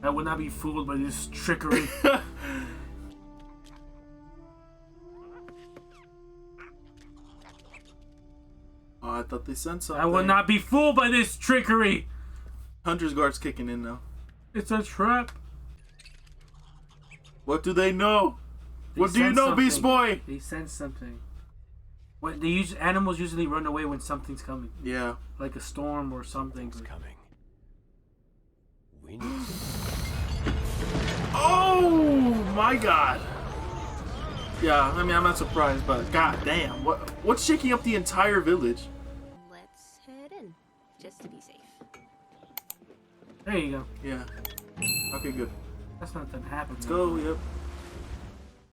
I will not be fooled by this trickery. Oh, I thought they sent something. I will not be fooled by this trickery. Hunter's Guard's kicking in now. It's a trap. What do they know? What do you know, something. Beast Boy? They sense something. What animals usually run away when something's coming. Yeah. Like a storm or something. Something's coming. We need to... Oh my God. Yeah, I mean, I'm not surprised, but god damn, what's shaking up the entire village? Let's head in, just to be safe. There you go. Yeah. Okay, good. That's not that happened. Let's go. Yep.